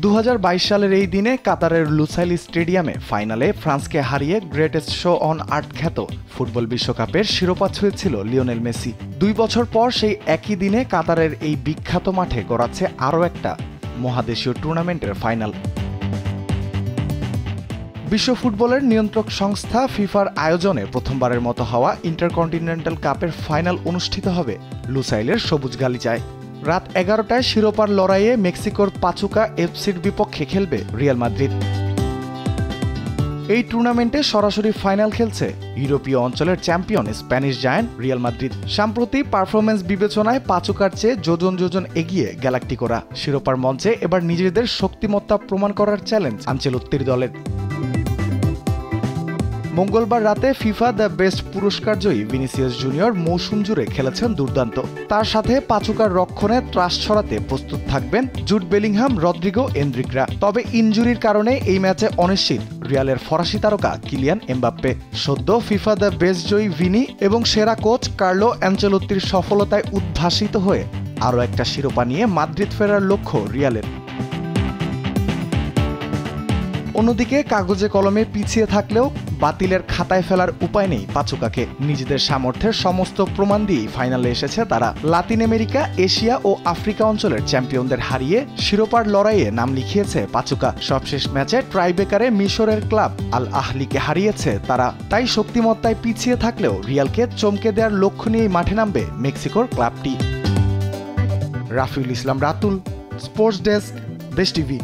2022 সালের এই দিনে কাতারের লুসাইল স্টেডিয়ামে ফাইনালে ফ্রান্সকে হারিয়ে গ্রেটেস্ট শো অন আর্থ খ্যাত ফুটবল বিশ্বকাপের শিরোপা ছুঁয়েছিল লিওনেল মেসি। 2 বছর পর সেই একই দিনে কাতারের এই বিখ্যাত মাঠে গড়াচ্ছে আরও একটা মহাদেশীয় টুর্নামেন্টের ফাইনাল। বিশ্ব ফুটবলের নিয়ন্ত্রক সংস্থা ফিফার আয়োজনে প্রথমবারের মতো হওয়া ইন্টারকন্টিনেন্টাল কাপের ফাইনাল অনুষ্ঠিত হবে লুসাইলের সবুজ গালিচায়। রাত 11টায় শিরোপার লড়াইয়ে মেক্সিকোর পাচুকা এফসির বিপক্ষে খেলবে রিয়াল মাদ্রিদ। এই টুর্নামেন্টে সরাসরি ফাইনাল খেলছে ইউরোপীয় অঞ্চলের champion Spanish giant Real Madrid. সাম্প্রতি পারফরমেন্স বিবেচনায় পাচুকার চেয়ে যোজন এগিয়ে গ্যালাক্টিকোরা। শিরোপার মঞ্চে এবার নিজেদের শক্তিমত্তা প্রমাণ করার চ্যালেঞ্জ আনচেলত্তির দলের। মঙ্গলবার রাতে ফিফা দ্য বেস্ট পুরস্কার জয়ী ভিনিসিয়াস জুনিয়র মৌসুম জুড়ে খেলেছেন দুর্দান্ত। তার সাথে পাচুকার রক্ষণে ত্রাস ছড়াতে প্রস্তুত থাকবেন জুড বেলিংহাম, রদ্রিগো, এন্ড্রিকরা। তবে ইনজুরির কারণে এই ম্যাচে অনিশ্চিত রিয়ালের ফরাসি তারকা কিলিয়ান এমবাপ্পে। সদ্য ফিফা দ্য বেস্ট জয়ী ভিনি এবং সেরা কোচ কার্লো অ্যানচেলত্তির সফলতায় উদ্ভাসিত হয়ে আরও একটা শিরোপা নিয়ে মাদ্রিদ ফেরার লক্ষ্য রিয়ালের। অন্যদিকে কাগজে কলমে পিছিয়ে থাকলেও বাতিলের খাতায় ফেলার উপায় নেই পাচুকাকে। নিজেদের সামর্থ্যের সমস্ত প্রমাণ দিয়েই ফাইনালে এসেছে তারা। লাতিন আমেরিকা, এশিয়া ও আফ্রিকা অঞ্চলের চ্যাম্পিয়নদের হারিয়ে শিরোপার লড়াইয়ে নাম লিখিয়েছে পাচুকা। সবশেষ ম্যাচে ট্রাইবেকারে মিশরের ক্লাব আল আহলিকে হারিয়েছে তারা। তাই শক্তিমত্তায় পিছিয়ে থাকলেও রিয়ালকে চমকে দেওয়ার লক্ষ্য নিয়েই মাঠে নামবে মেক্সিকোর ক্লাবটি। রাফিউল ইসলাম রাতুল, স্পোর্টস ডেস্ক, দেশ টিভি।